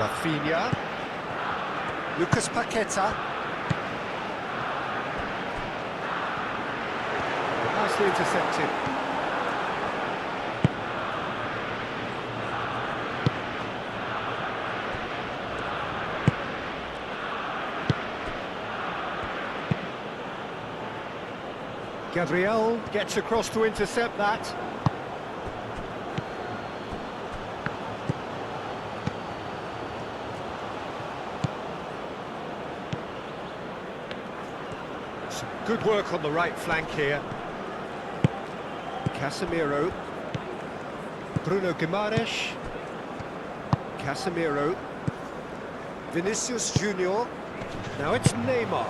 Rafinha. Lucas Paqueta. Nicely intercepted. Gabriel gets across to intercept that. Some good work on the right flank here. Casemiro. Bruno Guimaraes. Casemiro. Vinicius Junior. Now it's Neymar.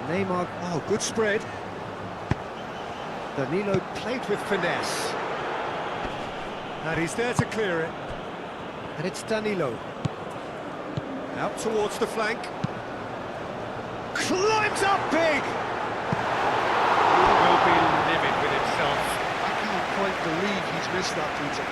Neymar, oh, good spread. Danilo played with finesse. And he's there to clear it. And it's Danilo. Out towards the flank. Climbs up big! He will be livid with himself. I can't quite believe he's missed that, Peter.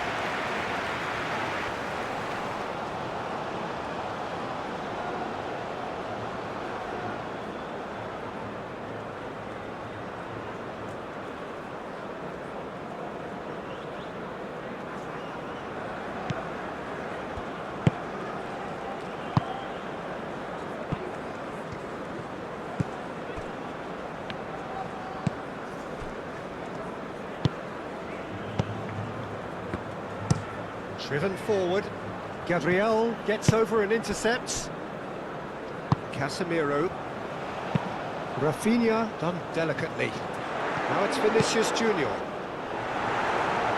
Driven forward. Gabriel gets over and intercepts. Casemiro. Rafinha done delicately. Now it's Vinicius Junior.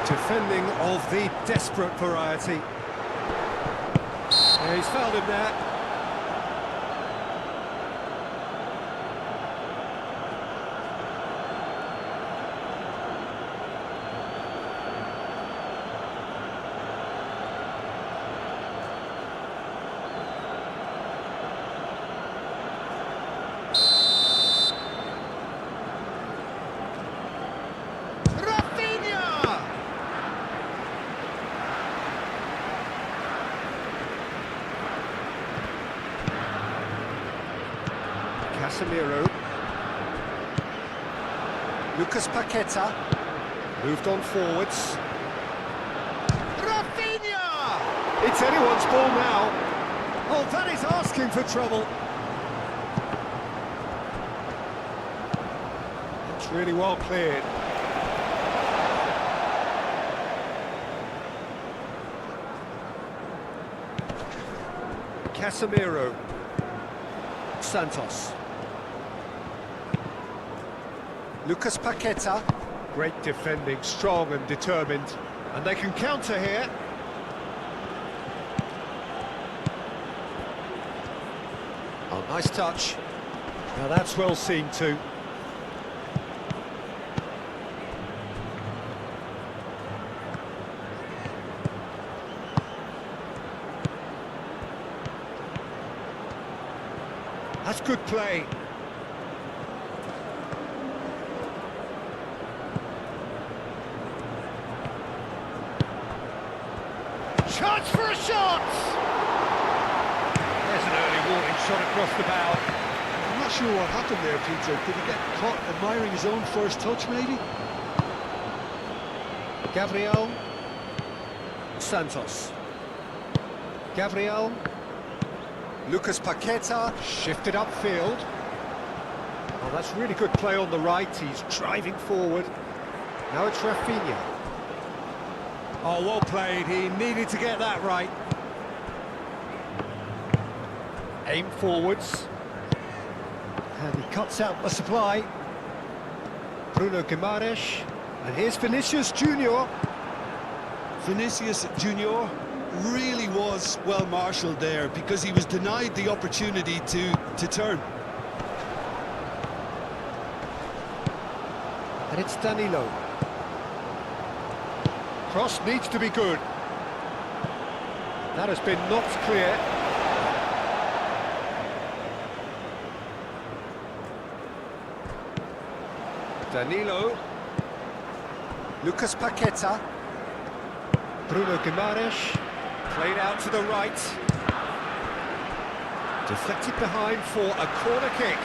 Defending of the desperate variety. Yeah, he's fouled him there. Casemiro. Lucas Paqueta. Moved on forwards. Rafinha! It's anyone's ball now. Oh, that is asking for trouble. It's really well cleared. Casemiro. Santos. Lucas Paqueta. Great defending, strong and determined. And they can counter here. Oh, nice touch. Now that's well seen too. That's good play. Chance for a shot! There's an early warning shot across the bow. I'm not sure what happened there, Peter. Did he get caught admiring his own first touch, maybe? Gabriel. Santos. Gabriel. Lucas Paqueta. Shifted upfield. Oh, that's really good play on the right. He's driving forward. Now it's Rafinha. Oh, well played. He needed to get that right. Aim forwards. And he cuts out the supply. Bruno Guimaraes. And here's Vinicius Junior. Vinicius Junior really was well marshalled there because he was denied the opportunity to turn. And it's Danilo. Cross needs to be good. That has been knocked clear. Danilo. Lucas Paqueta. Bruno Guimaraes. Played out to the right. Deflected behind for a corner kick.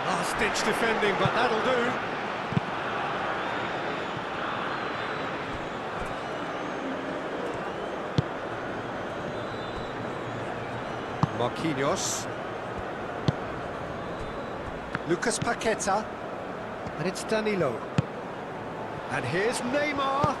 Last-ditch defending, but that'll do. Marquinhos. Lucas Paqueta. And it's Danilo. And here's Neymar.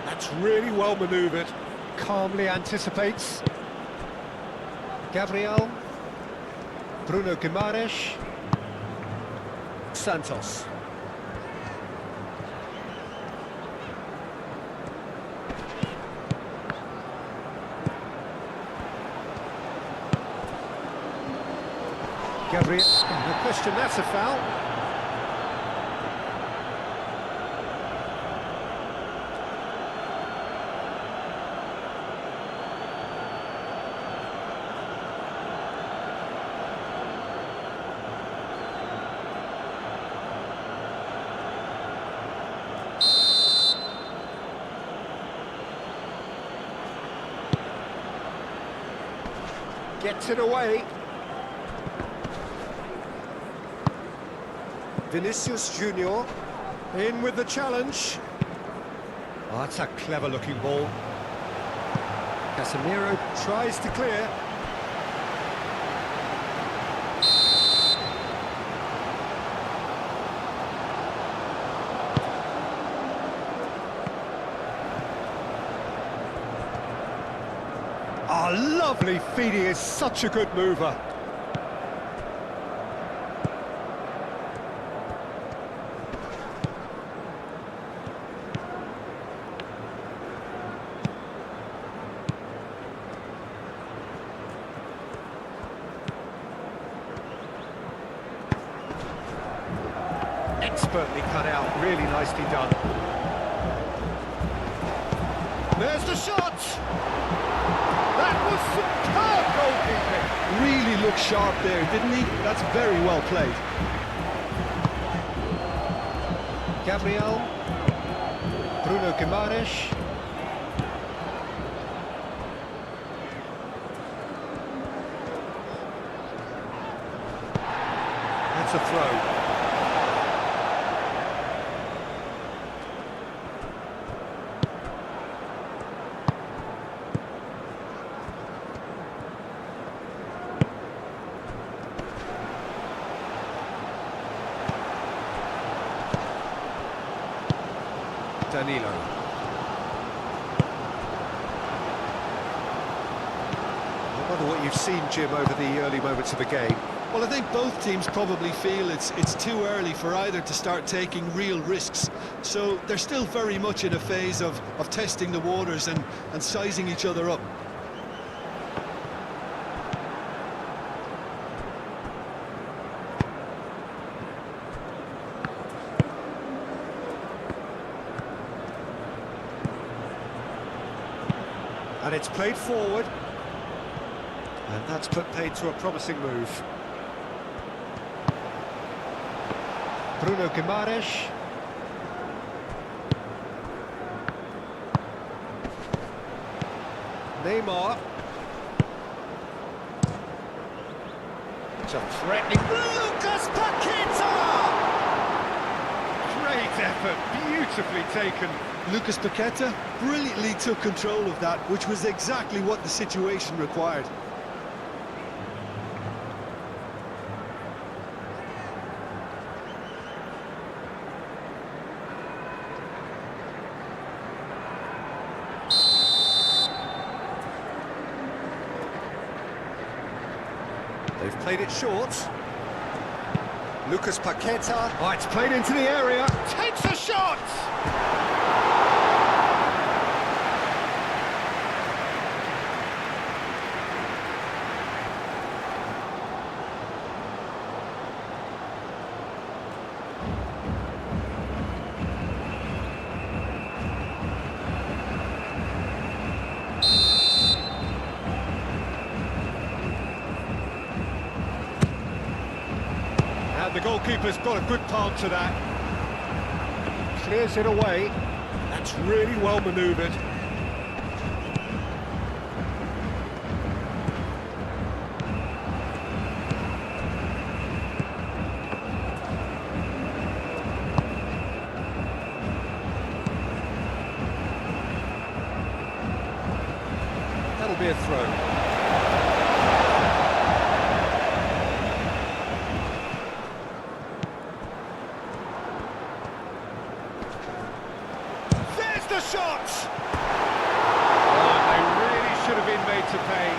That's really well manoeuvred. Calmly anticipates. Gabriel. Bruno Guimaraes. Santos. Gabriel, no question, that's a foul. Gets it away. Vinicius Junior in with the challenge. Oh, that's a clever looking ball. Casemiro tries to clear. Oh, lovely feed, he is such a good mover. Expertly cut out, really nicely done. There's the shot! That was superb goalkeeping! Really looked sharp there, didn't he? That's very well played. Gabriel. Bruno Guimaraes. That's a throw. Danilo. I wonder what you've seen, Jim, over the early moments of the game. Well, I think both teams probably feel it's too early for either to start taking real risks. So they're still very much in a phase of testing the waters and sizing each other up. And it's played forward. And that's put paid to a promising move. Bruno Guimaraes. Neymar. It's a threatening... Lucas Paqueta! Great effort, beautifully taken. Lucas Paqueta brilliantly took control of that, which was exactly what the situation required. They've played it short. Lucas Paqueta. Oh, it's played into the area. Takes a shot! the goalkeeper's got a good palm to that. Clears it away. That's really well manoeuvred. That'll be a throw. The shots! Oh, they really should have been made to pay.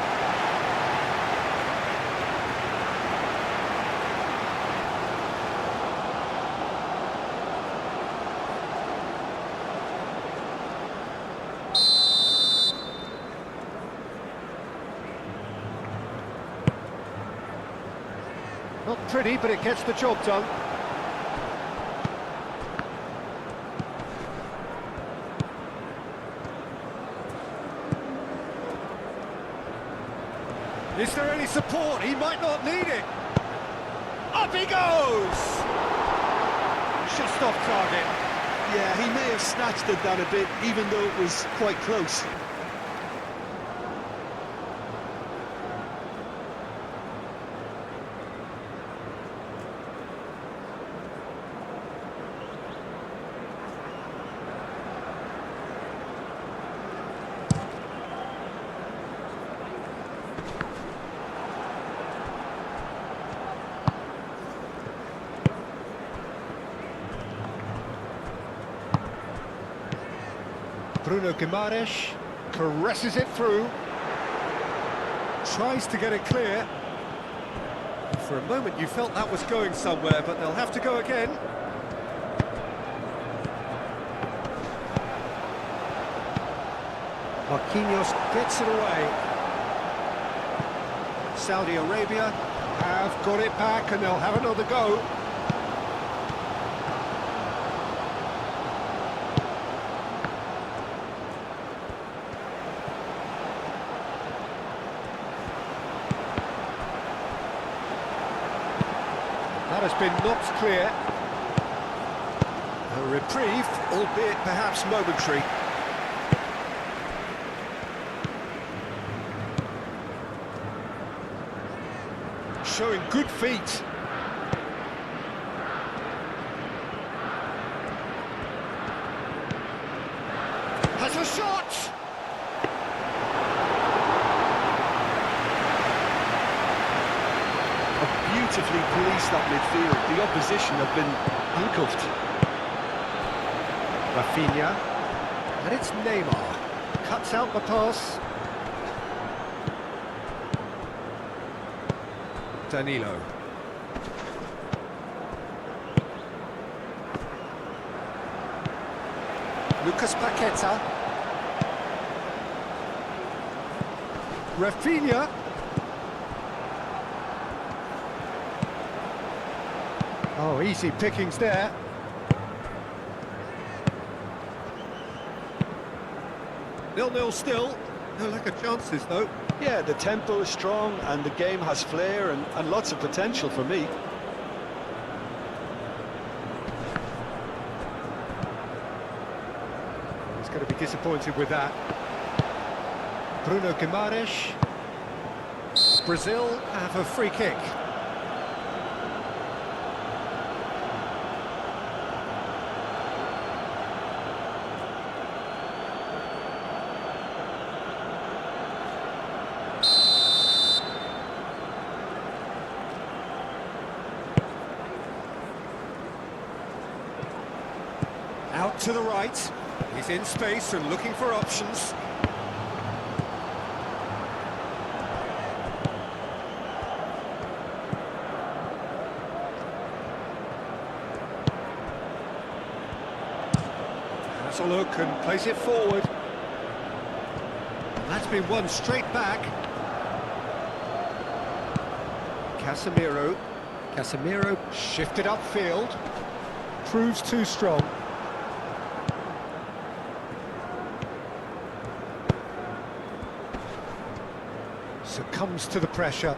Not pretty, but it gets the job done. Is there any support? He might not need it. Up he goes! Just off target. Yeah, he may have snatched at that a bit, even though it was quite close. Bruno Guimaraes caresses it through. Tries to get it clear. For a moment you felt that was going somewhere, but they'll have to go again. Marquinhos gets it away. Saudi Arabia have got it back and they'll have another go. That has been knocked clear. A reprieve, albeit perhaps momentary. Showing good feet. Has a shot! Beautifully policed that midfield. The opposition have been handcuffed. Rafinha, and it's Neymar. Cuts out the pass. Danilo. Lucas Paqueta. Rafinha. Oh, easy pickings there. Nil-nil still. No lack of chances, though. Yeah, the tempo is strong and the game has flair and lots of potential for me. He's going to be disappointed with that. Bruno Guimaraes. Brazil have a free kick. Out to the right. He's in space and looking for options. Has a look and plays it forward. And that's been won straight back. Casemiro. Casemiro shifted upfield. Proves too strong. Succumbs to the pressure.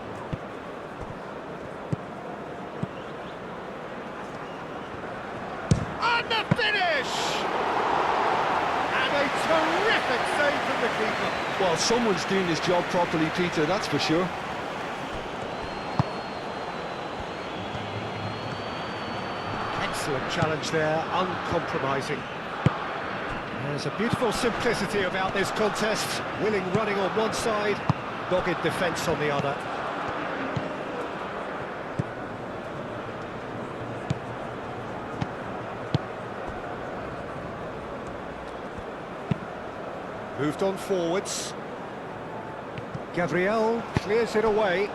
perfect save from the keeper. Well, someone's doing his job properly, Peter, that's for sure. Excellent challenge there, uncompromising. There's a beautiful simplicity about this contest. Willing running on one side, dogged defence on the other. Moved on forwards. Gabriel clears it away.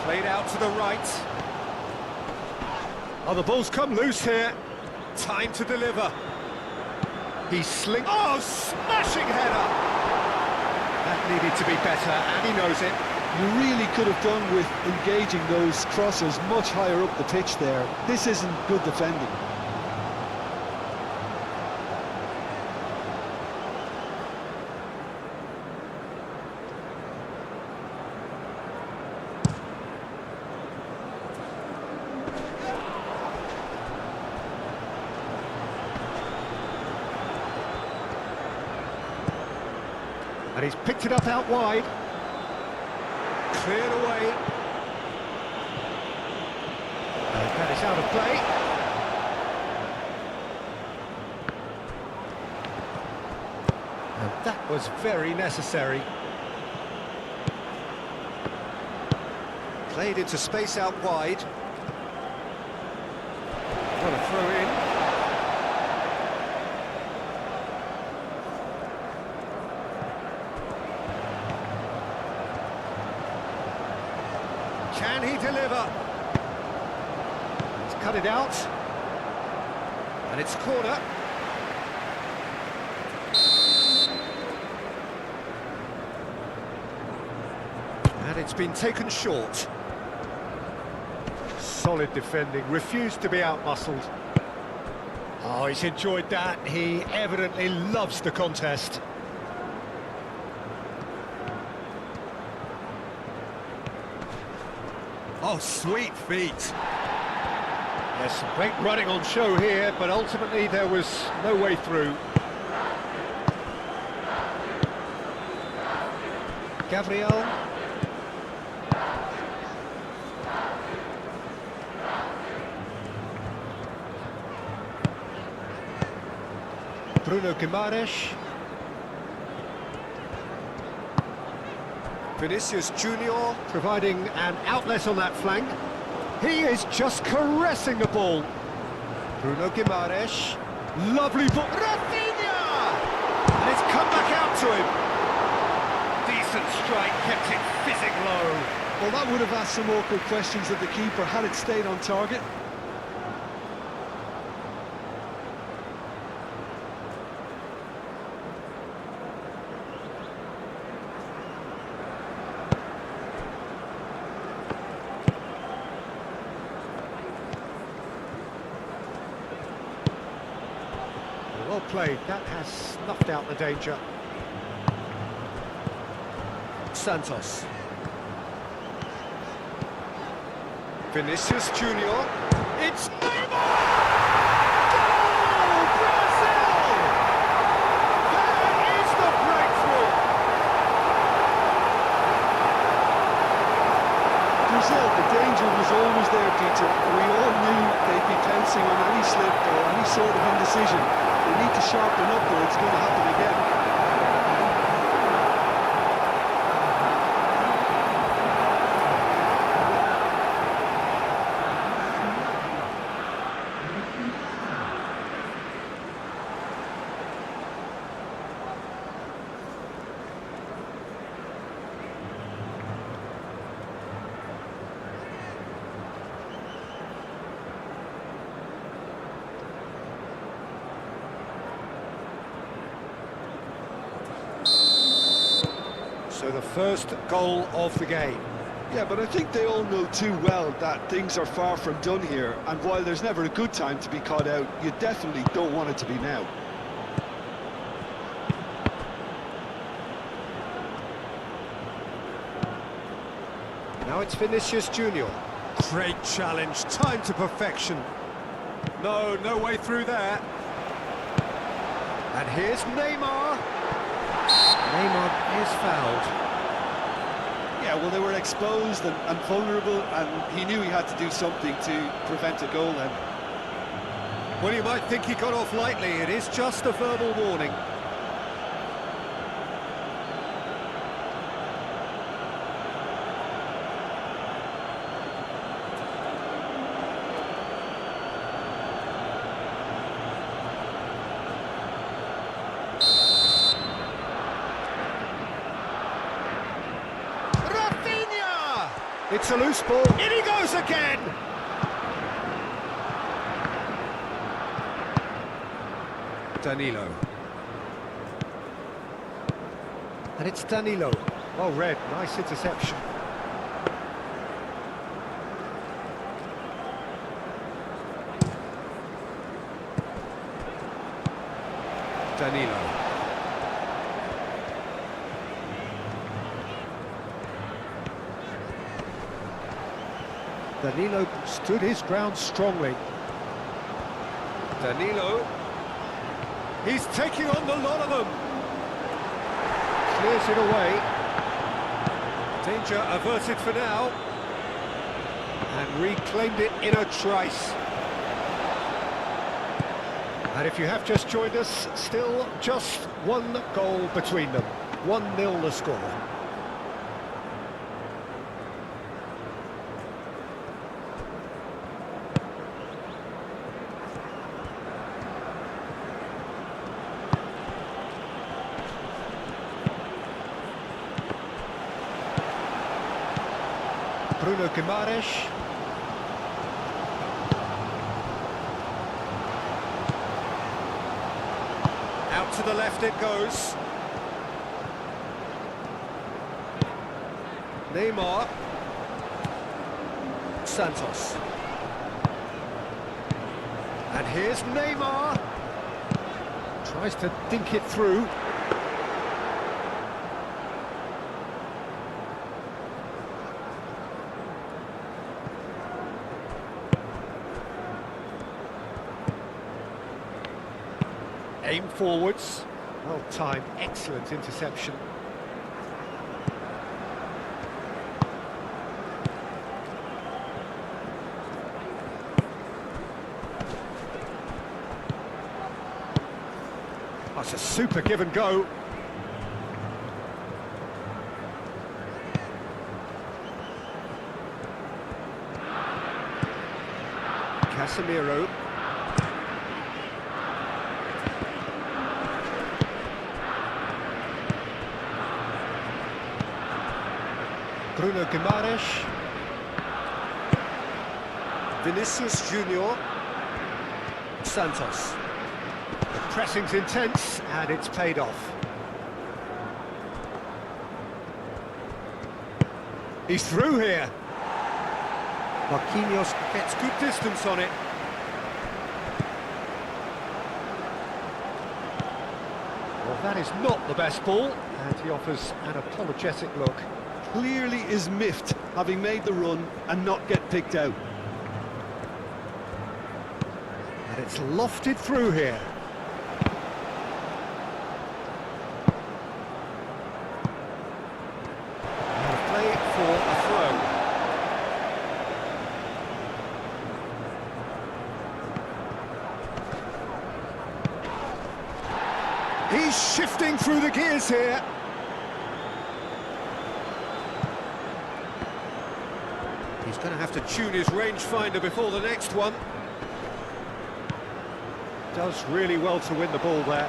Played out to the right. Oh, the ball's come loose here. Time to deliver. He's oh, smashing header! That needed to be better, and he knows it. You really could have done with engaging those crossers much higher up the pitch there. This isn't good defending. And he's picked it up out wide. Cleared away. And that is out of play. And that was very necessary. Played into space out wide. What a throw in. Can he deliver? He's cut it out. And it's corner. And it's been taken short. Solid defending, refused to be outmuscled. Oh, he's enjoyed that. He evidently loves the contest. Oh, sweet feet. There's some great running on show here, but ultimately there was no way through. Gabriel. Bruno Guimaraes. Vinicius Junior providing an outlet on that flank. He is just caressing the ball. Bruno Guimaraes. Lovely ball. Rafinha! And it's come back out to him. Decent strike, kept it fizzing low. Well, that would have asked some awkward questions of the keeper had it stayed on target. Well played, that has snuffed out the danger. Santos. Vinicius Junior. It's Neymar! Goal! Brazil! There is the breakthrough! Brazil, the danger was always there, Peter. We all knew they'd be pouncing on any slip or any sort of indecision. They need to sharpen up or it's going to happen again. So the first goal of the game. Yeah, but I think they all know too well that things are far from done here, and while there's never a good time to be caught out, you definitely don't want it to be now. Now it's Vinicius Junior. Great challenge, time to perfection. No, no way through there. And here's Neymar. Neymar is fouled. Yeah, well, they were exposed and vulnerable, and he knew he had to do something to prevent a goal then. Well, you might think he got off lightly. It is just a verbal warning. It's a loose ball. In he goes again! Danilo. And it's Danilo. Well read, nice interception. Danilo. Danilo stood his ground strongly. Danilo. He's taking on the lot of them. Clears it away. Danger averted for now. And reclaimed it in a trice. And if you have just joined us, still just one goal between them. 1-0 the score. Bruno Guimaraes. Out to the left it goes. Neymar. Santos. And here's Neymar. Tries to dink it through. Aim forwards. Well timed, excellent interception. That's a super give and go. Casemiro. Bruno Guimaraes. Vinicius Junior. Santos. The pressing's intense and it's paid off. He's through here. Marquinhos gets good distance on it. Well, that is not the best ball, and he offers an apologetic look. Clearly is miffed, having made the run and not get picked out. And it's lofted through here. And a play for a throw. He's shifting through the gears here. He's going to have to tune his rangefinder before the next one. Does really well to win the ball there.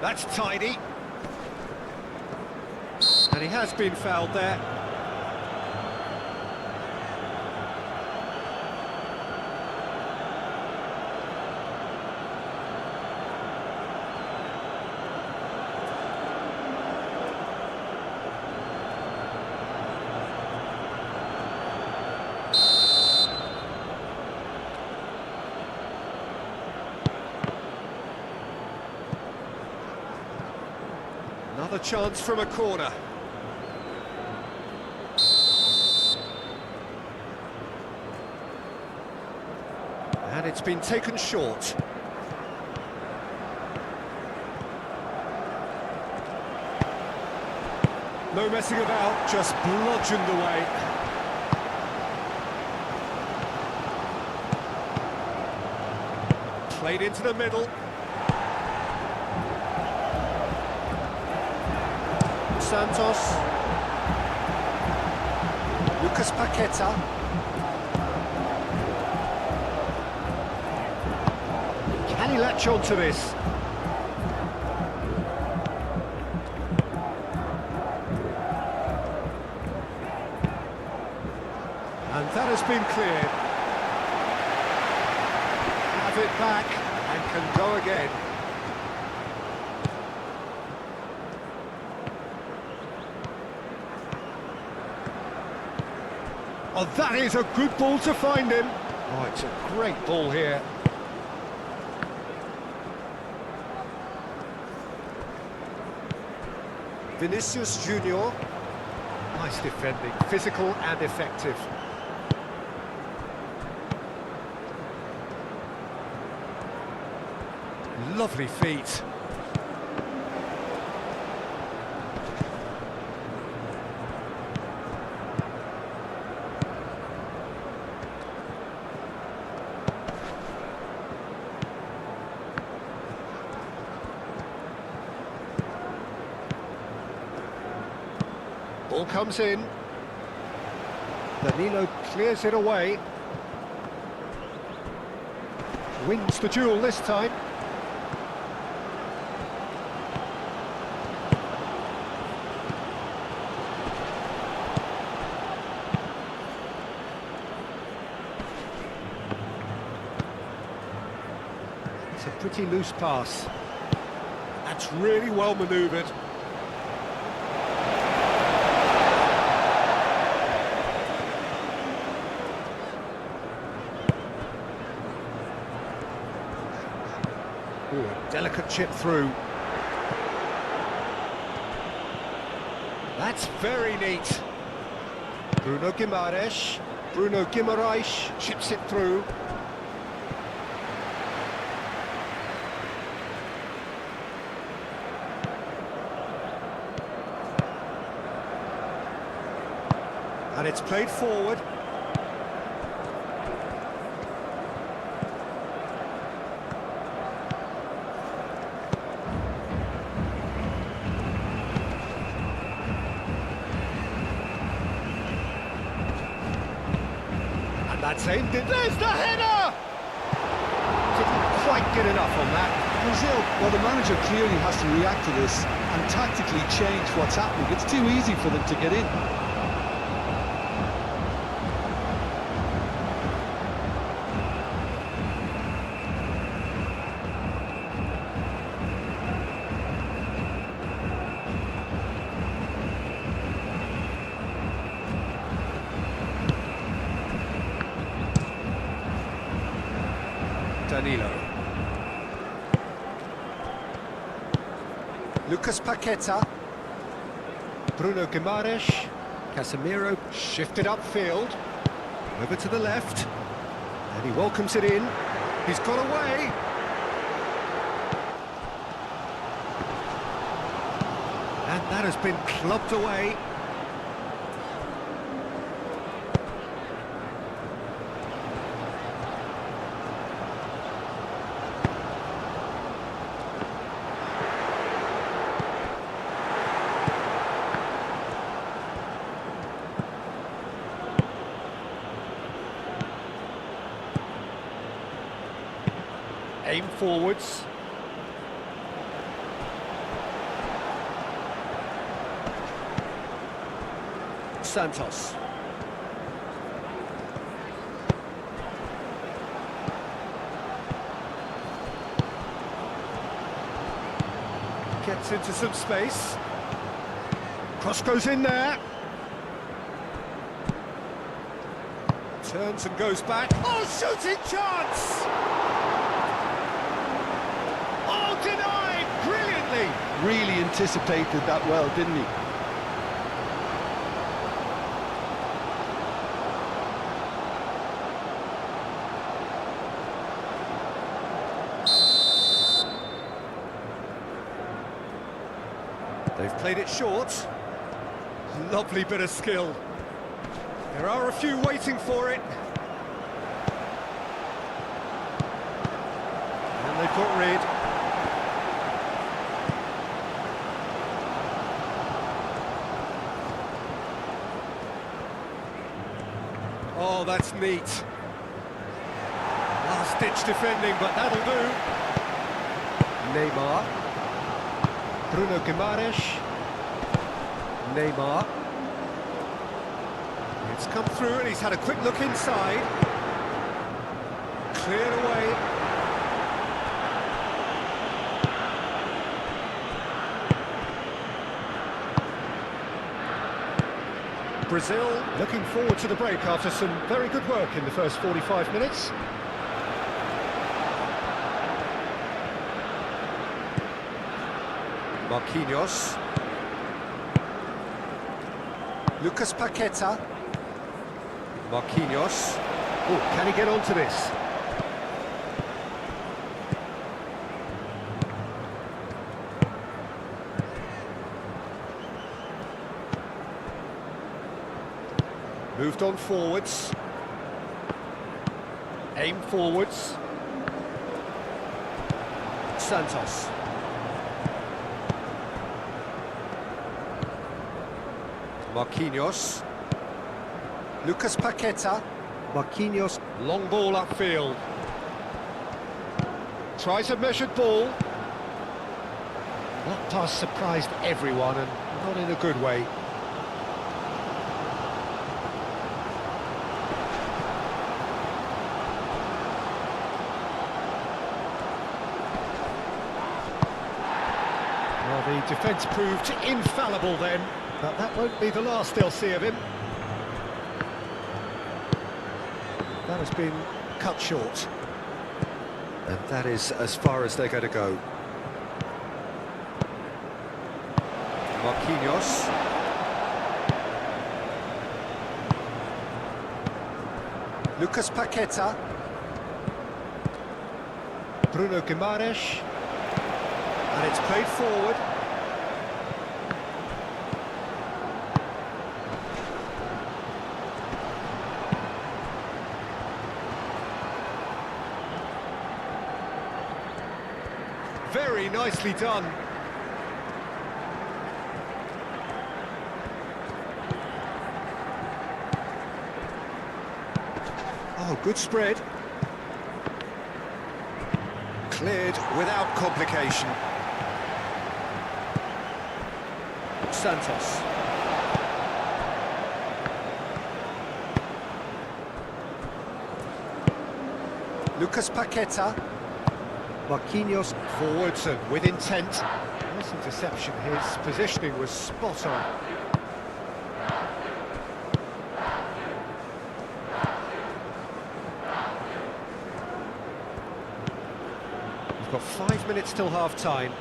That's tidy. And he has been fouled there. Another chance from a corner. And it's been taken short. No messing about, just bludgeoned away. Played into the middle. Santos. Lucas Paqueta. Can he latch on to this? And that has been cleared. Have it back and can go again. Oh, that is a good ball to find him. Oh, it's a great ball here. Vinicius Junior. Nice defending, physical and effective. Lovely feet. Ball comes in. Danilo clears it away. Wins the duel this time. It's a pretty loose pass. That's really well manoeuvred. Ooh, a delicate chip through. That's very neat. Bruno Guimaraes chips it through. And it's played forward. That's aimed in. There's the header! Didn't quite get enough on that. Brazil, well, the manager clearly has to react to this and tactically change what's happening. It's too easy for them to get in. Danilo. Lucas Paqueta. Bruno Guimaraes. Casemiro shifted upfield. Over to the left. And he welcomes it in. He's got away. And that has been clubbed away. Aim forwards. Santos. Gets into some space. Cross goes in there. Turns and goes back. Oh, shooting chance! Oh, denied brilliantly. really anticipated that well, didn't he? They've played it short. Lovely bit of skill. There are a few waiting for it. And they've got rid. Oh, that's neat. Last-ditch defending, but that'll do. Neymar. Bruno Guimaraes. Neymar. It's come through and he's had a quick look inside. Cleared away. Brazil looking forward to the break after some very good work in the first 45 minutes. Marquinhos. Lucas Paqueta. Marquinhos. Oh, can he get onto this? Moved on forwards. Aim forwards. Santos. Marquinhos. Lucas Paqueta. Marquinhos. Long ball upfield. Tries a measured ball. That pass surprised everyone and not in a good way. Well, the defence proved infallible then, but that won't be the last they'll see of him. That has been cut short. And that is as far as they're going to go. Marquinhos. Lucas Paqueta. Bruno Guimaraes. And it's played forward. Very nicely done. Oh, good spread. Cleared without complication. Santos. Lucas Paqueta. Marquinhos forwards and with intent. Nice interception. His positioning was spot on. We've got 5 minutes till half-time.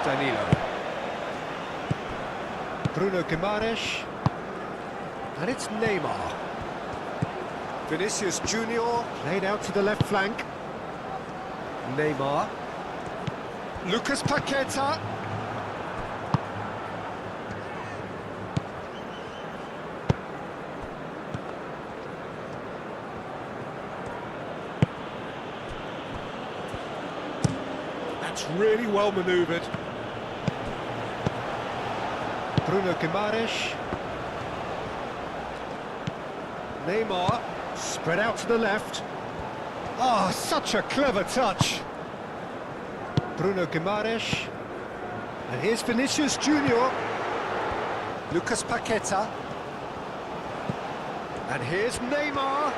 Danilo. Bruno Guimaraes. And it's Neymar. Vinicius Junior played out to the left flank. Neymar. Lucas Paqueta. That's really well manoeuvred. Bruno Guimaraes. Neymar. Spread out to the left. Oh, such a clever touch. Bruno Guimaraes. And here's Vinicius Junior. Lucas Paqueta. And here's Neymar.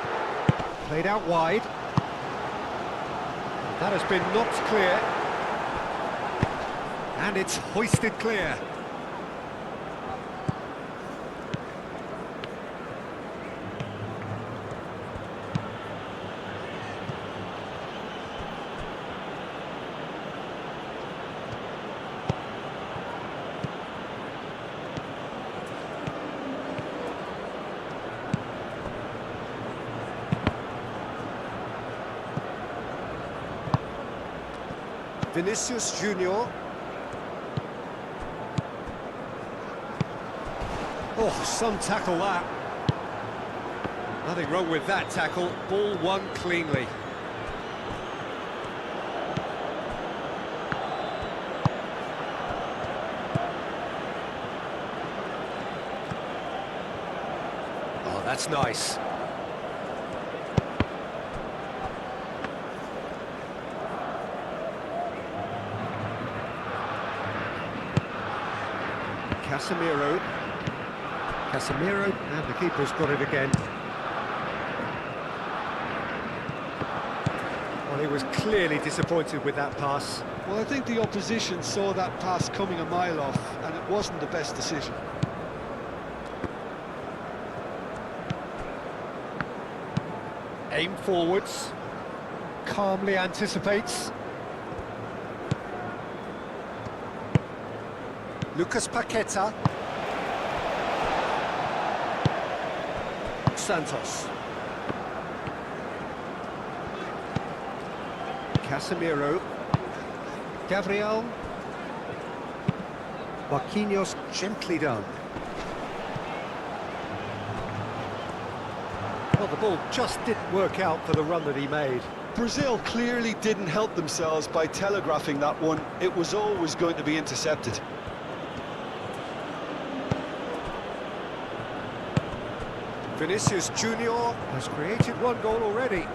Played out wide. That has been knocked clear. And it's hoisted clear. Vinicius Junior. Oh, some tackle that. Nothing wrong with that tackle. Ball won cleanly. Oh, that's nice. Casemiro, and the keeper's got it again. Well, he was clearly disappointed with that pass. Well, I think the opposition saw that pass coming a mile off, and it wasn't the best decision. Aim forwards, calmly anticipates. Lucas Paqueta. Santos. Casemiro. Gabriel. Marquinhos, gently done. Well, the ball just didn't work out for the run that he made. Brazil clearly didn't help themselves by telegraphing that one. It was always going to be intercepted. Vinicius Junior has created one goal already.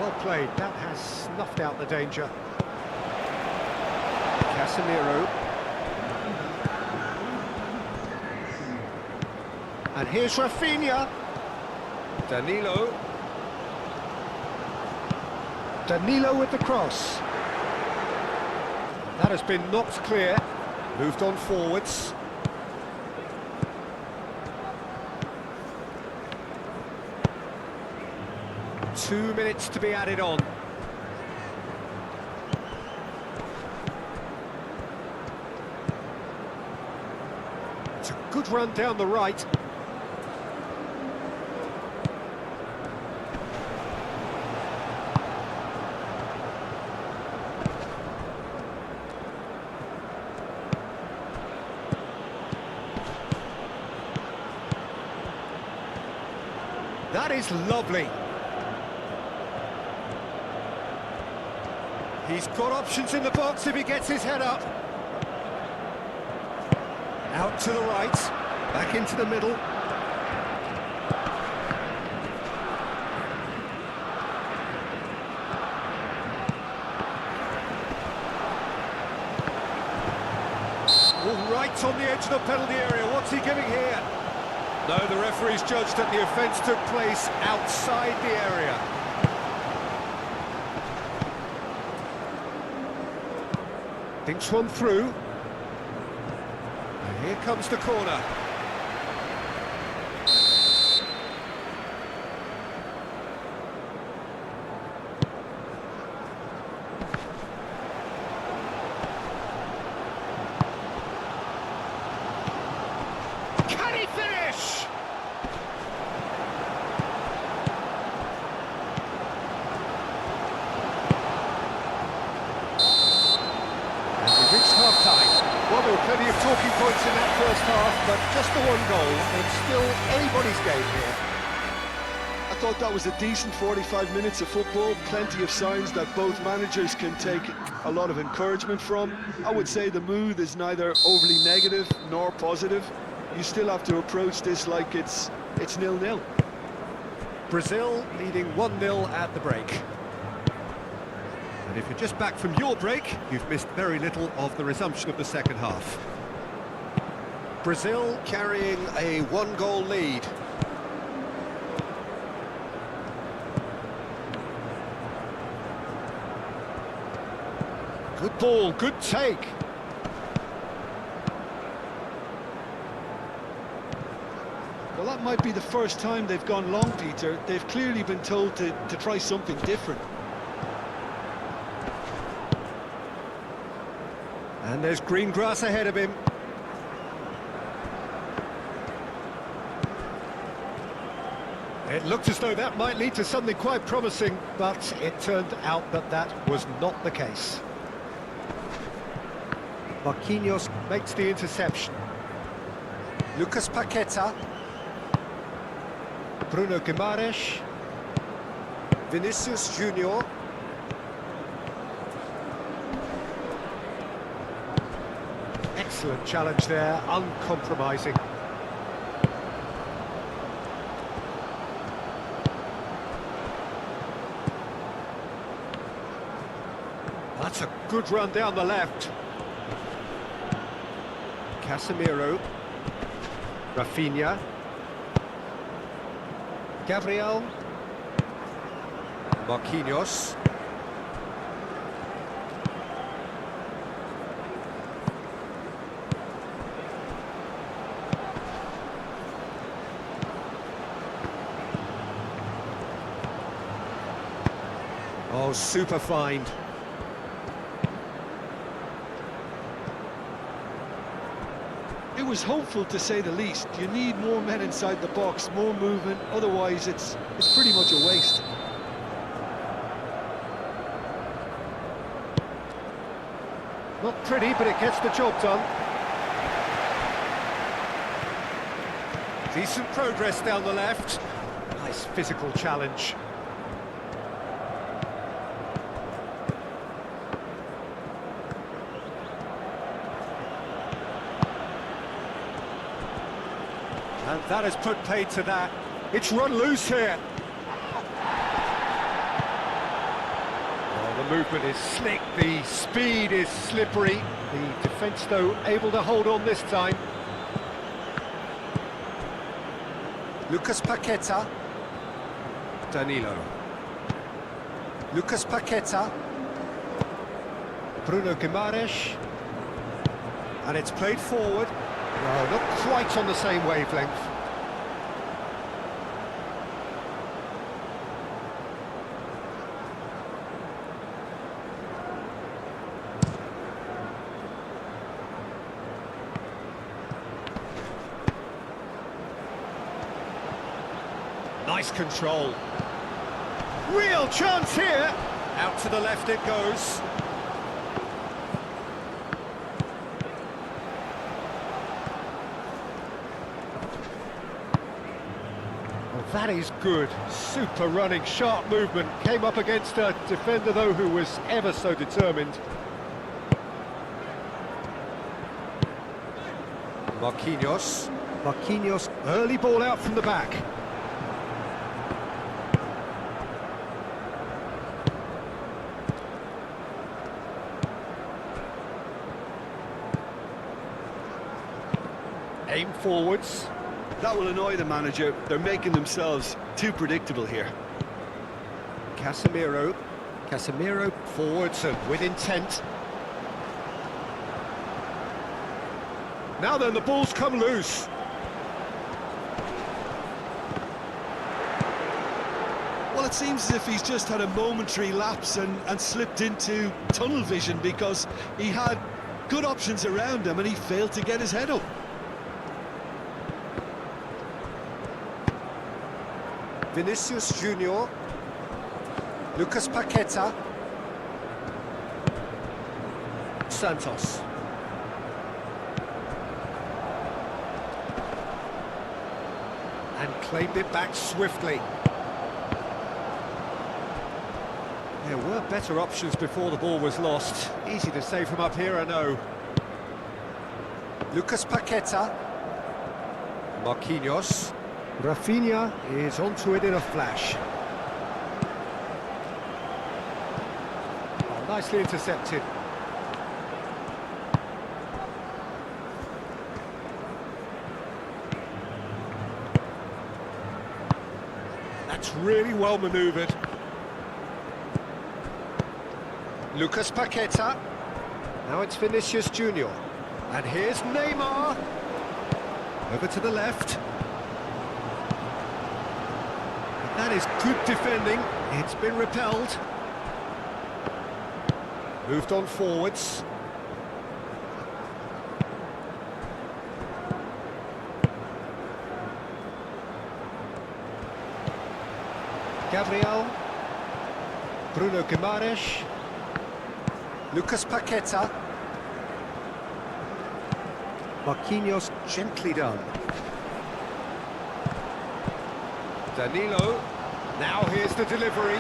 Well played, that has snuffed out the danger. Casemiro. And here's Rafinha. Danilo. Danilo with the cross. That has been knocked clear. Moved on forwards. 2 minutes to be added on. It's a good run down the right. That is lovely. He's got options in the box if he gets his head up. Out to the right, back into the middle. All right on the edge of the penalty area. What's he giving here? No, the referee's judged that the offence took place outside the area. Thinks one through. And here comes the corner. Can he finish? Reached half-time. Well, there were plenty of talking points in that first half, but just the one goal, and still anybody's game here. I thought that was a decent 45 minutes of football, plenty of signs that both managers can take a lot of encouragement from. I would say the mood is neither overly negative nor positive. You still have to approach this like it's 0-0. Brazil leading 1-0 at the break. And if you're just back from your break, you've missed very little of the resumption of the second half. Brazil carrying a one-goal lead. Good ball, good take. Well, that might be the first time they've gone long, Peter. They've clearly been told to try something different. And there's green grass ahead of him. It looked as though that might lead to something quite promising, but it turned out that that was not the case. Marquinhos makes the interception. Lucas Paqueta. Bruno Guimaraes. Vinicius Junior. Excellent challenge there, uncompromising. That's a good run down the left. Casemiro. Rafinha. Gabriel. Marquinhos. Oh, super find. It was hopeful, to say the least. You need more men inside the box, more movement, otherwise it's pretty much a waste. Not pretty, but it gets the job done. Decent progress down the left. Nice physical challenge. And that has put paid to that. It's run loose here. The movement is slick, the speed is slippery. The defence, though, able to hold on this time. Lucas Paqueta. Danilo. Lucas Paqueta. Bruno Guimaraes. And it's played forward. No, not quite on the same wavelength. Nice control. Real chance here. Out to the left it goes. Well, that is good. Super running, sharp movement. Came up against a defender, though, who was ever so determined. Marquinhos. Marquinhos, early ball out from the back. Aim forwards. That will annoy the manager. They're making themselves too predictable here. Casemiro. Casemiro forwards and with intent. Now then, the ball's come loose. Well, it seems as if he's just had a momentary lapse and slipped into tunnel vision, because he had good options around him and he failed to get his head up. Vinicius Junior. Lucas Paqueta. Santos. And claimed it back swiftly. There were better options before the ball was lost. Easy to say from up here, I know. Lucas Paqueta. Marquinhos. Rafinha is onto it in a flash. Oh, nicely intercepted. That's really well manoeuvred. Lucas Paqueta. Now it's Vinicius Junior. And here's Neymar. Over to the left. That is good defending. It's been repelled. Moved on forwards. Gabriel. Bruno Guimaraes. Lucas Paqueta. Marquinhos, gently done. Danilo. Now here's the delivery.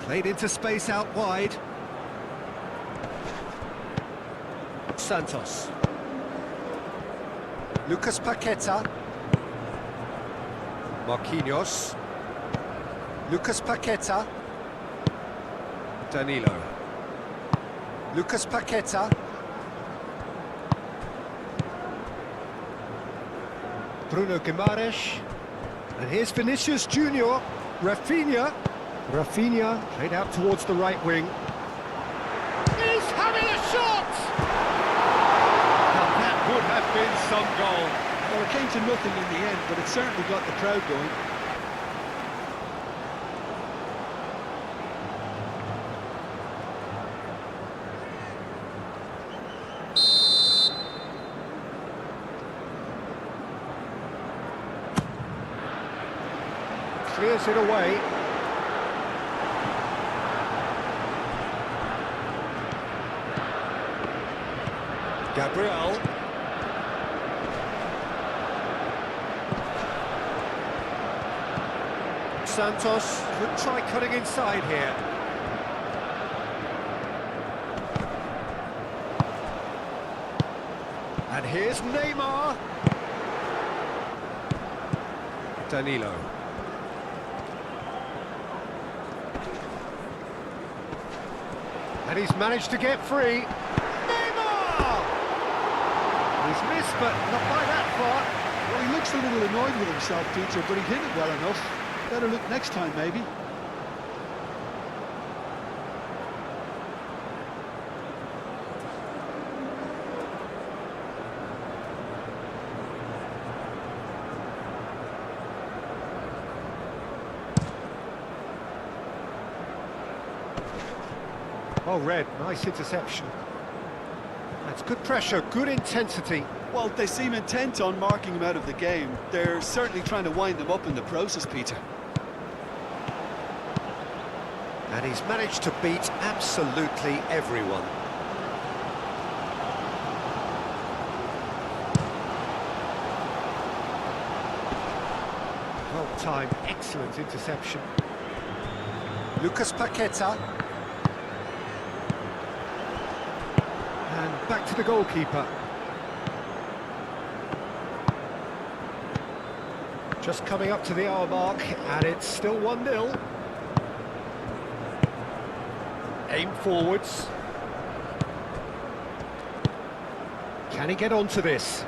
Played into space out wide. Santos. Lucas Paqueta. Marquinhos. Lucas Paqueta. Danilo. Lucas Paqueta. Bruno Guimaraes. And here's Vinicius Junior. Rafinha. Rafinha played out towards the right wing. He's having a shot! Now that would have been some goal. Well, it came to nothing in the end, but it certainly got the crowd going. Clears it away. Gabriel. Santos could try cutting inside here. And here's Neymar. Danilo. And he's managed to get free. Neymar! He's missed, but not by that far. Well, he looks a little annoyed with himself, Peter, but he hit it well enough. Better look next time, maybe. Oh, Red, nice interception. That's good pressure, good intensity. Well, they seem intent on marking him out of the game. They're certainly trying to wind him up in the process, Peter. And he's managed to beat absolutely everyone. Well timed, excellent interception. Lucas Paqueta. And back to the goalkeeper. Just coming up to the hour mark, and it's still 1-0. Aim forwards. Can he get onto this?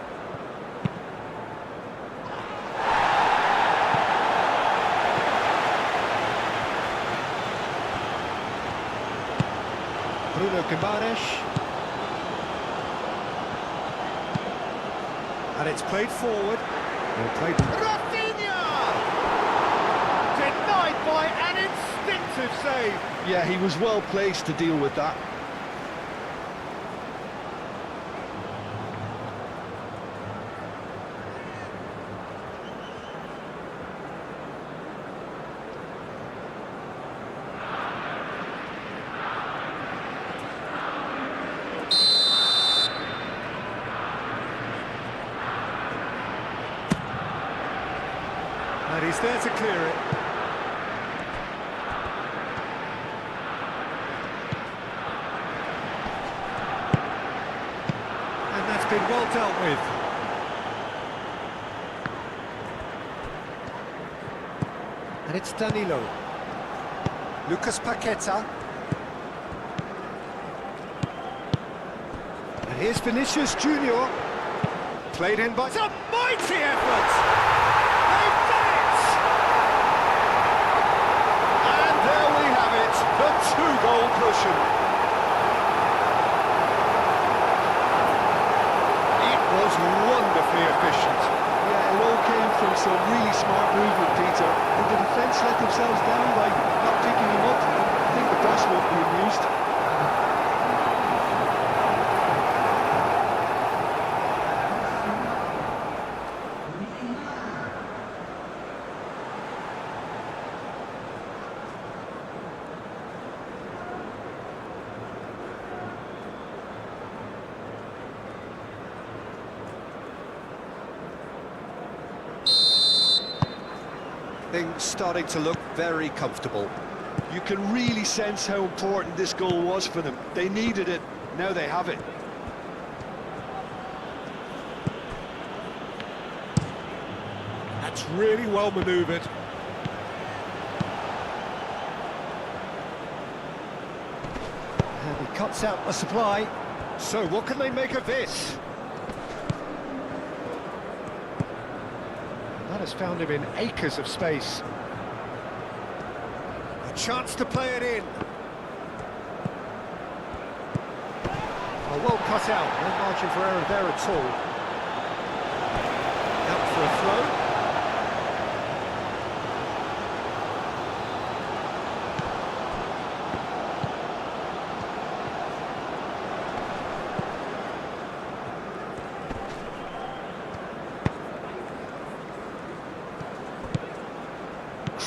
Bruno Guimaraes. And it's played forward. Rafinha! Denied by an instinctive save. Yeah, he was well placed to deal with that. And he's there to clear it. And that's been well dealt with. And it's Danilo. Lucas Paqueta. And here's Vinicius Junior. Played in by... It's a mighty effort! The two-goal cushion. It was wonderfully efficient. Yeah, it all came from some really smart movement, Peter. Did the defence let themselves down by not picking him up? I think the boss won't be amused. Things starting to look very comfortable. You can really sense how important this goal was for them. They needed it, now they have it. That's really well manoeuvred. And he cuts out the supply. So what can they make of this? That has found him in acres of space. A chance to play it in. Oh, well cut out. No margin for error there at all. Out for a throw.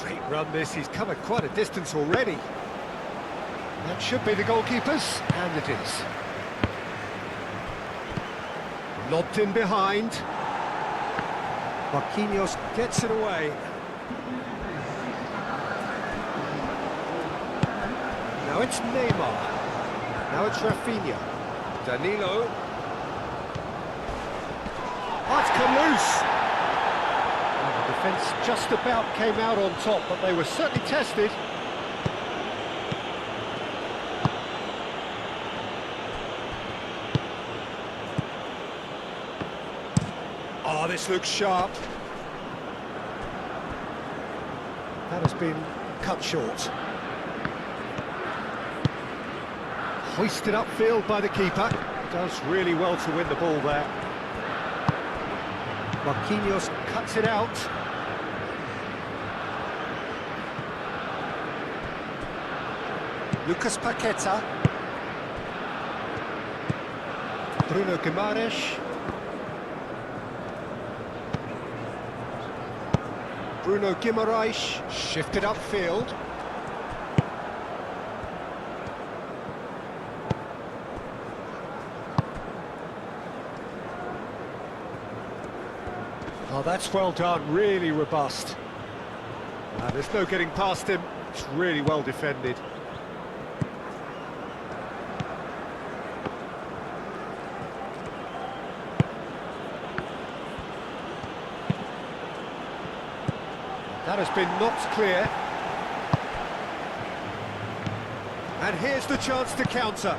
Great run this, he's covered quite a distance already. That should be the goalkeeper's, and it is. Lobbed in behind. Marquinhos gets it away. Now it's Neymar. Now it's Rafinha. Danilo. Oh, it's come loose. The defence just about came out on top, but they were certainly tested. Oh, this looks sharp. That has been cut short. Hoisted upfield by the keeper. Does really well to win the ball there. Marquinhos cuts it out. Lucas Paqueta. Bruno Guimaraes. Bruno Guimaraes shifted upfield. Oh, that's well done, really robust. There's no getting past him, it's really well defended. That has been knocked clear. And here's the chance to counter.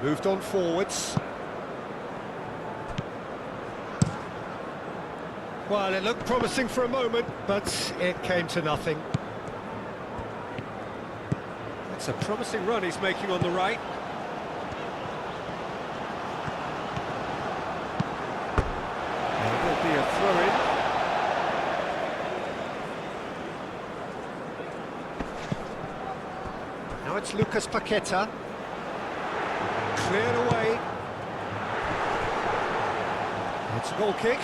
Moved on forwards. Well, it looked promising for a moment, but it came to nothing. It's a promising run he's making on the right. There will be a throw-in. Now it's Lucas Paqueta. Cleared away. It's a goal kick.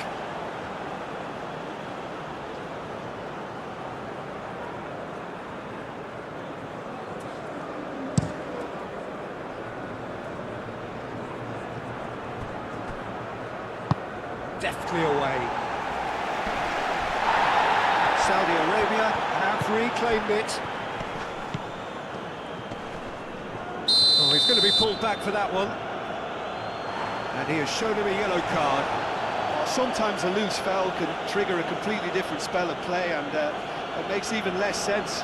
Deftly away. Saudi Arabia have reclaimed it. Oh, he's going to be pulled back for that one. And he has shown him a yellow card. Sometimes a loose foul can trigger a completely different spell of play, and it makes even less sense.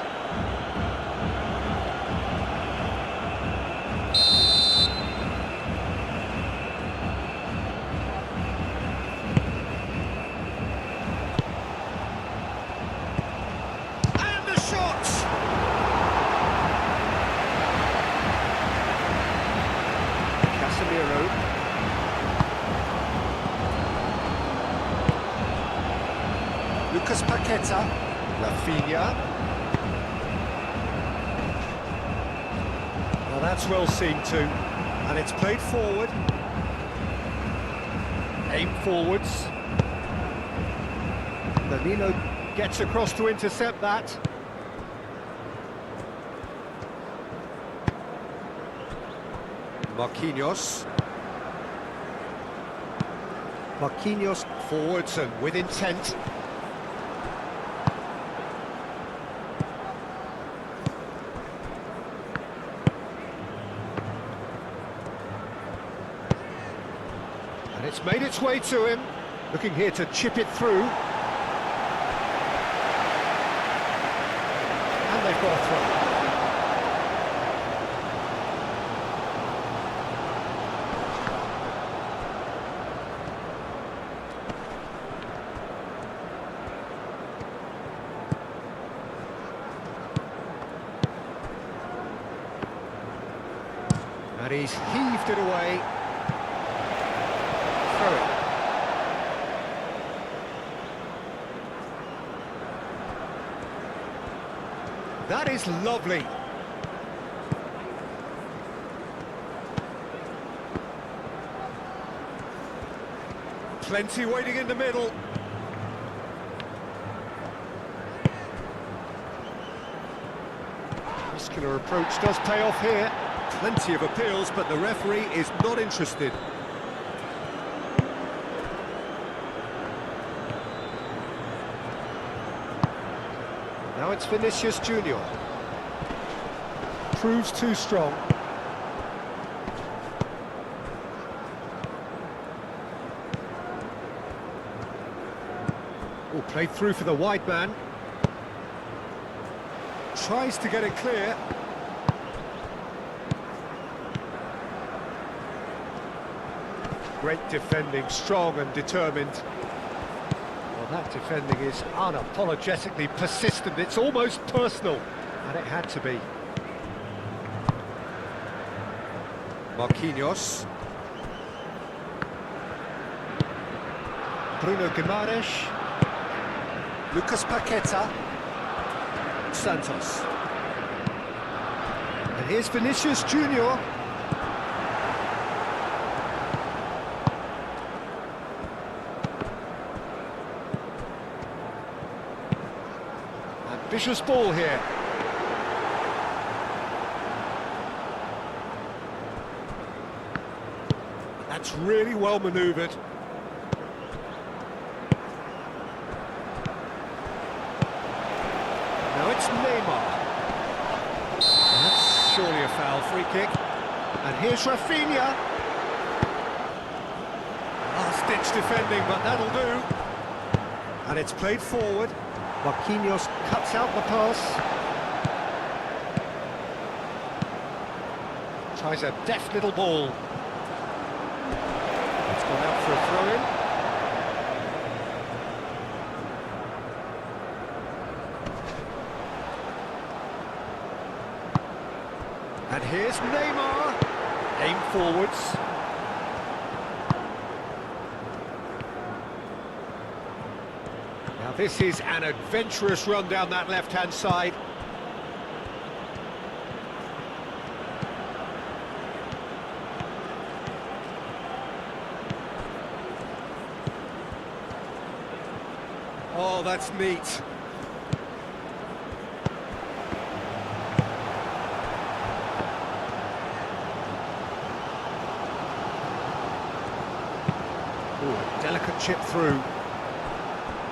Lucas Paqueta, Rafinha. Well, that's well seen too, and it's played forward. Aim forwards. Danilo gets across to intercept that. Marquinhos. Marquinhos forwards and with intent. And it's made its way to him. Looking here to chip it through. And they've got a throw. And he's heaved it away. Throw it. That is lovely. Plenty waiting in the middle. Muscular approach does pay off here. Plenty of appeals, but the referee is not interested. Now it's Vinicius Junior. Proves too strong. Oh, played through for the wide man. Tries to get it clear. Great defending, strong and determined. Well, that defending is unapologetically persistent. It's almost personal, and it had to be. Marquinhos. Bruno Guimaraes. Lucas Paqueta. Santos. And here's Vinicius Junior. Ambitious ball here. That's really well manoeuvred. Now it's Neymar. That's surely a foul, free kick. And here's Rafinha. Last-ditch defending, but that'll do. And it's played forward. Marquinhos cuts out the pass. Tries a deft little ball. It's gone out for a throw-in. And here's Neymar. Aim forwards. Now this is an adventurous run down that left-hand side. Oh, that's neat. Ooh, a delicate chip through.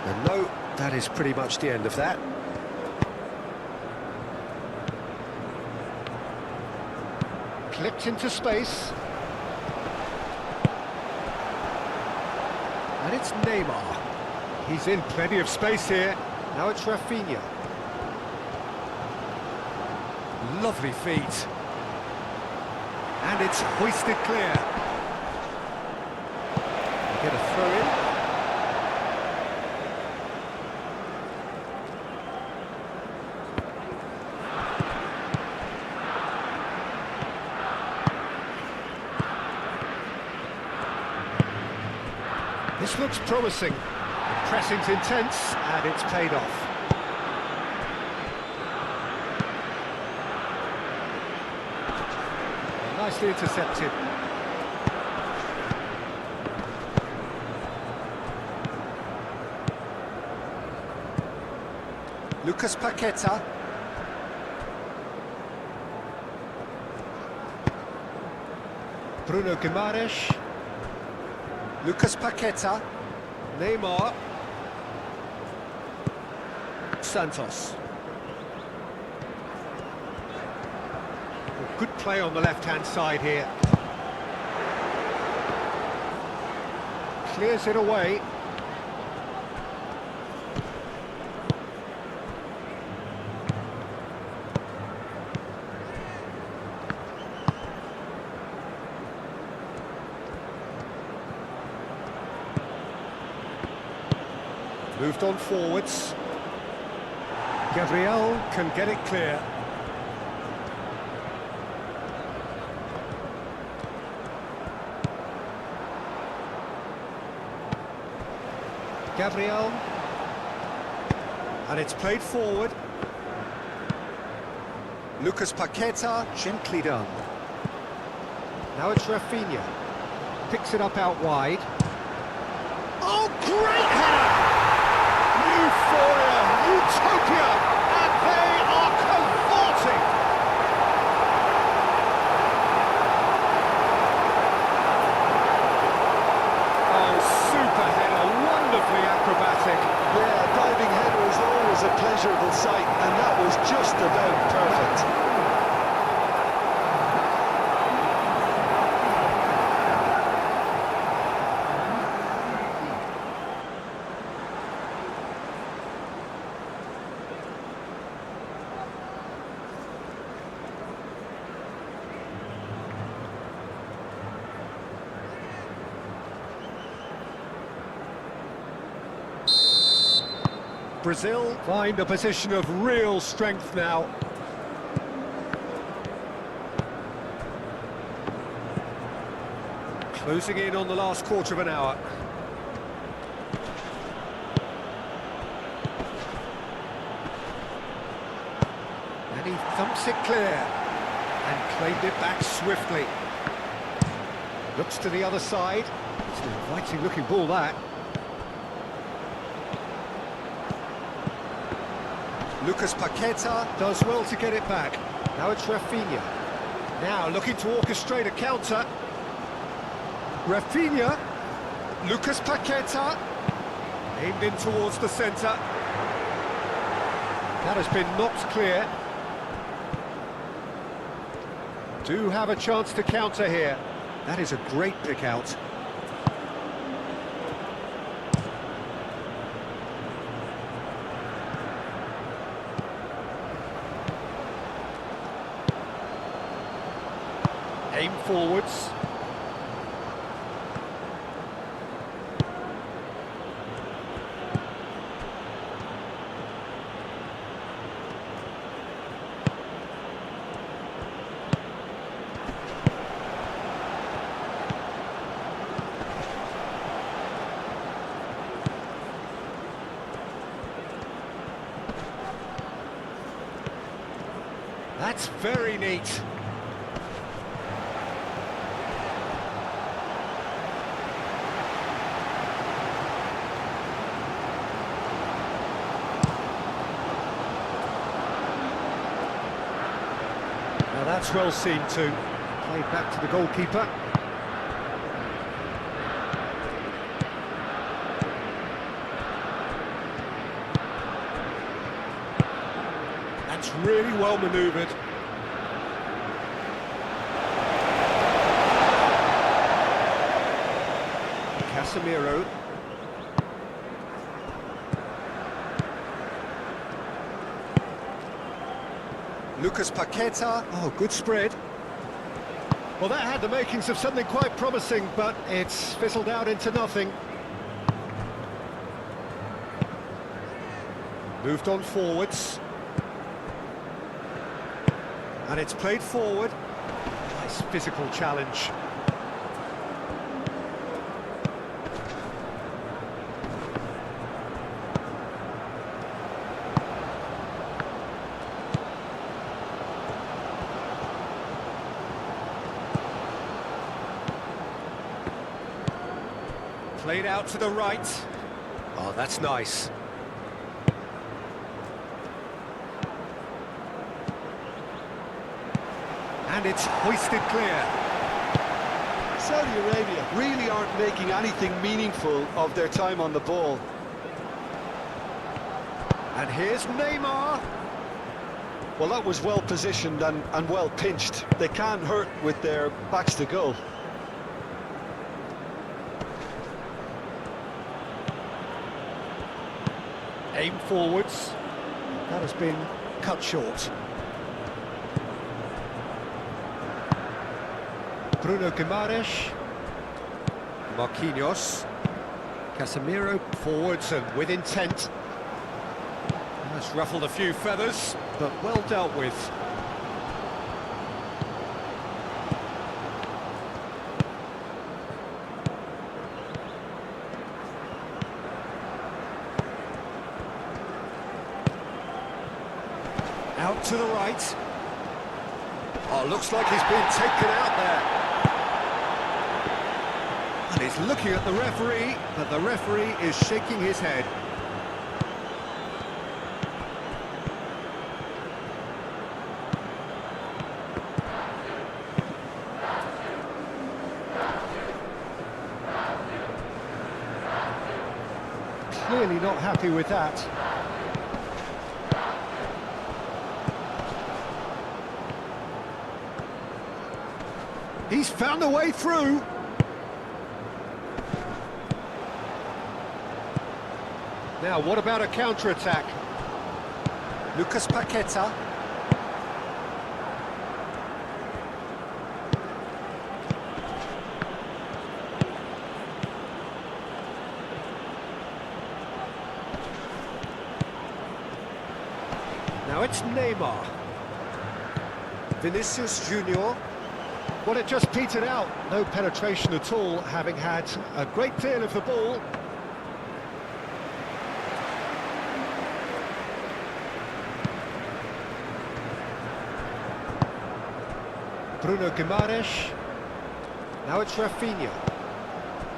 And no, that is pretty much the end of that. Clipped into space. And it's Neymar. He's in plenty of space here. Now it's Rafinha. Lovely feet. And it's hoisted clear. Get a throw in. This looks promising. The pressing's intense, and it's paid off. Nicely intercepted. Lucas Paqueta. Bruno Guimaraes. Lucas Paqueta. Neymar. Santos. Good play on the left-hand side here. Clears it away. Moved on forwards. Gabriel can get it clear. Gabriel. And it's played forward. Lucas Paqueta, gently done. Now it's Rafinha. Picks it up out wide. Oh, great header! Euphoria, utopia, and they are cavorting! Oh, super header, wonderfully acrobatic. Yeah, diving header is always a pleasurable sight, and that was just about perfect. Brazil find a position of real strength now. Closing in on the last quarter of an hour. And he thumps it clear and claimed it back swiftly. Looks to the other side. It's an inviting looking ball, that. Lucas Paqueta does well to get it back. Now it's Rafinha. Now looking to orchestrate a counter. Rafinha. Lucas Paqueta. Aimed in towards the centre. That has been knocked clear. Do have a chance to counter here. That is a great pick out. Aim forwards. That's very neat. Now that's well seen too. Played back to the goalkeeper. That's really well manoeuvred. Casemiro. Lucas Paqueta. Oh, good spread. Well, that had the makings of something quite promising, but it's fizzled out into nothing. Moved on forwards. And it's played forward. Nice physical challenge. Played out to the right. Oh, that's nice. And it's hoisted clear. Saudi Arabia really aren't making anything meaningful of their time on the ball. And here's Neymar. Well, that was well positioned and well pinched. They can't hurt with their backs to goal. Aim forwards. That has been cut short. Bruno Guimaraes. Marquinhos. Casemiro forwards and with intent. That's ruffled a few feathers, but well dealt with. Out to the right. Oh, looks like he's been taken out there. And he's looking at the referee, but the referee is shaking his head. Clearly not happy with that. He's found a way through. Now, what about a counter-attack? Lucas Paqueta. Now it's Neymar. Vinicius Junior. Well, it just petered out. No penetration at all, having had a great deal of the ball. Bruno Guimaraes. Now it's Rafinha.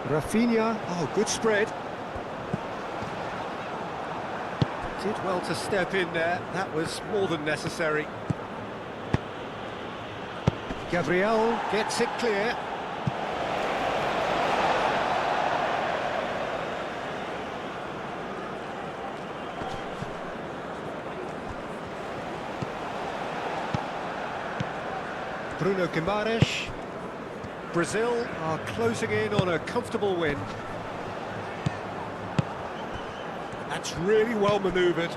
Rafinha. Oh, good spread. Did well to step in there. That was more than necessary. Gabriel gets it clear. Bruno Guimaraes. Brazil are closing in on a comfortable win. That's really well manoeuvred.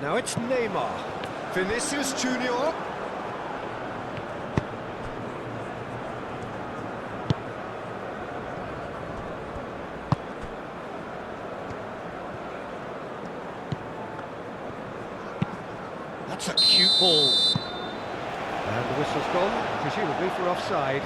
Now it's Neymar. Vinicius Junior. That's a cute ball. And the whistle's gone, presumably for offside.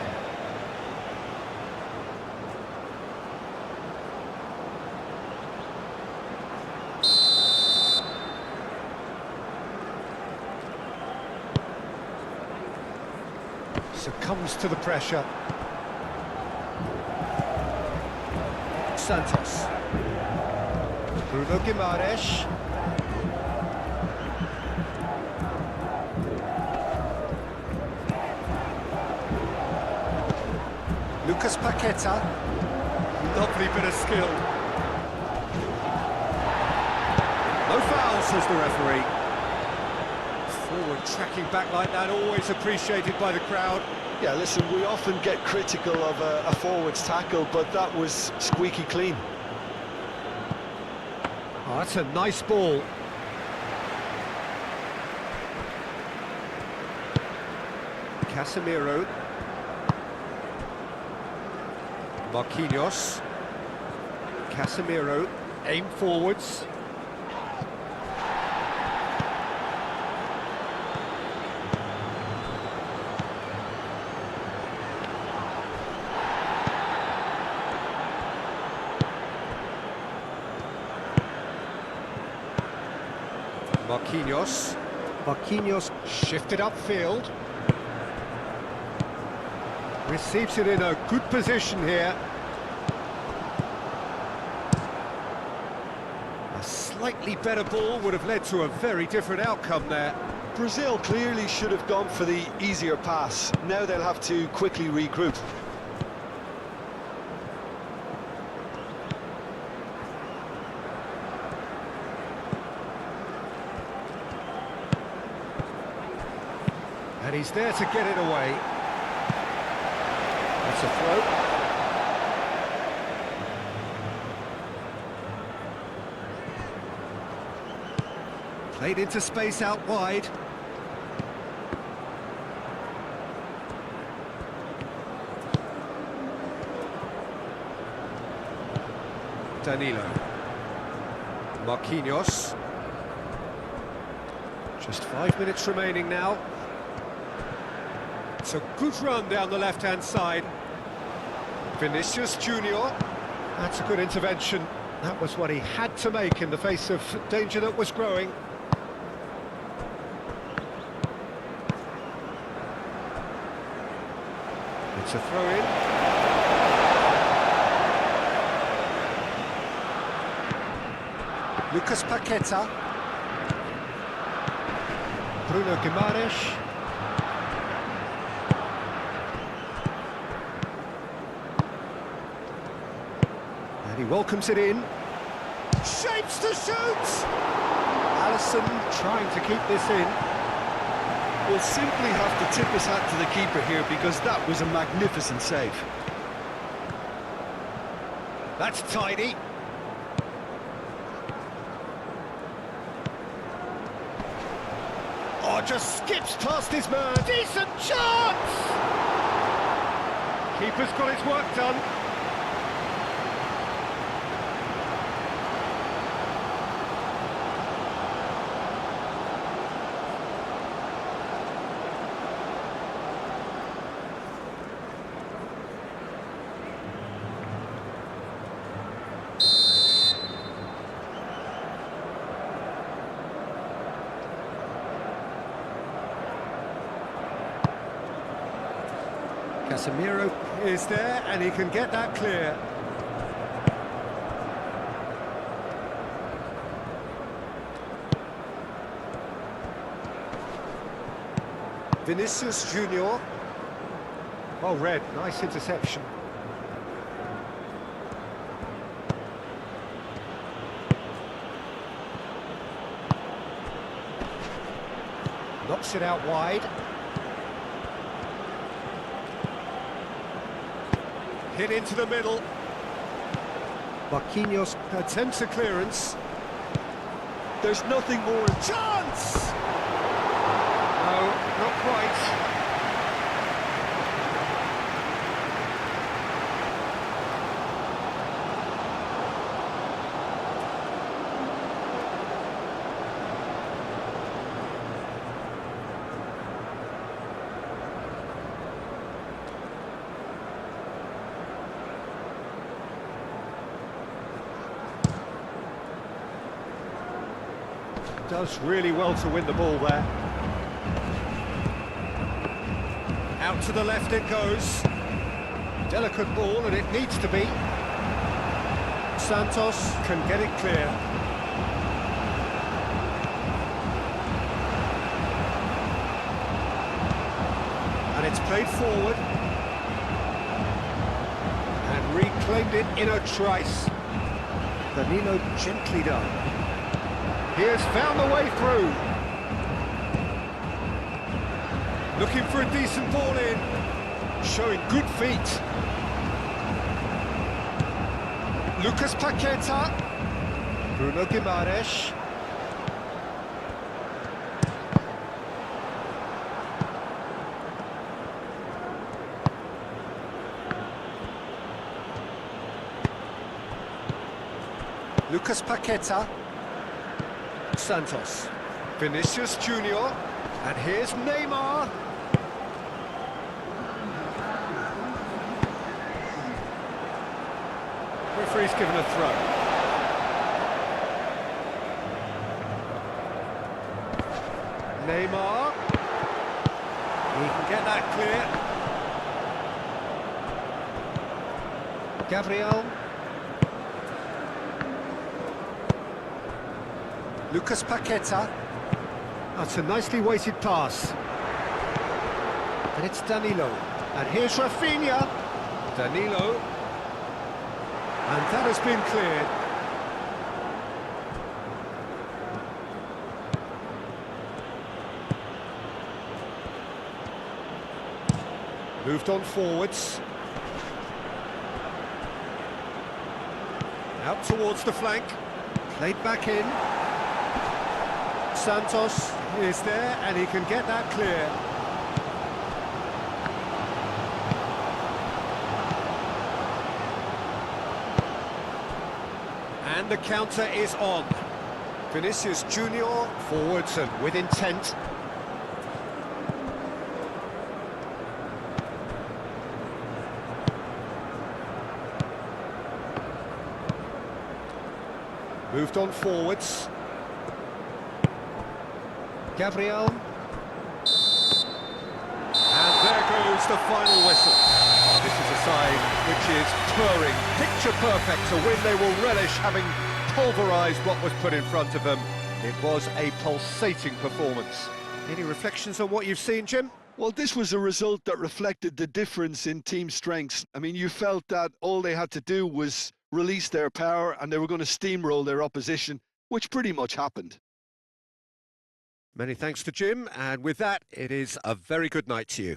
Succumbs to the pressure. Santos. Bruno Guimaraes. Lucas Paqueta. Lovely bit of skill. No foul, says the referee. Forward tracking back like that, always appreciated by the crowd. Yeah, listen, we often get critical of a forward's tackle, but that was squeaky clean. Oh, that's a nice ball. Casemiro. Marquinhos. Casemiro. Aim forwards. Marquinhos. Marquinhos shifted upfield. Receives it in a good position here. A slightly better ball would have led to a very different outcome there. Brazil clearly should have gone for the easier pass. Now they'll have to quickly regroup. And he's there to get it away. That's a throw. Played into space out wide. Danilo. Marquinhos. Just 5 minutes remaining now. It's a good run down the left-hand side. Vinicius Junior. That's a good intervention. That was what he had to make in the face of danger that was growing. It's a throw-in. Lucas Paqueta. Bruno Guimaraes. And he welcomes it in. Shapes to shoot! Alisson trying to keep this in. We'll simply have to tip his hat to the keeper here because that was a magnificent save. That's tidy. Oh, just skips past his man. Decent chance! Keeper's got his work done. Casemiro is there, and he can get that clear. Vinicius Junior. Well read, nice interception. Knocks it out wide. Hit into the middle. Marquinhos attempts a clearance. There's nothing more. Chance! No, not quite. Does really well to win the ball there. Out to the left it goes. Delicate ball, and it needs to be. Santos can get it clear. And it's played forward. And reclaimed it in a trice. Danilo gently done. He has found the way through. Looking for a decent ball in. Showing good feet. Lucas Paqueta. Bruno Guimaraes. Lucas Paqueta. Santos. Vinicius Junior. And here's Neymar. Referee's given a throw. Neymar. He can get that clear. Gabriel. Lucas Paqueta. That's a nicely weighted pass. And it's Danilo. And here's Rafinha. Danilo. And that has been cleared. Moved on forwards. Out towards the flank. Played back in. Santos is there and he can get that clear. And the counter is on. Vinicius Junior forwards and with intent. Moved on forwards. Gabriel. And there goes the final whistle. Oh, this is a side which is purring, picture perfect, a win they will relish, having pulverised what was put in front of them. It was a pulsating performance. Any reflections on what you've seen, Jim? Well, this was a result that reflected the difference in team strengths. I mean, you felt that all they had to do was release their power and they were going to steamroll their opposition, which pretty much happened. Many thanks to Jim, and with that, it is a very good night to you.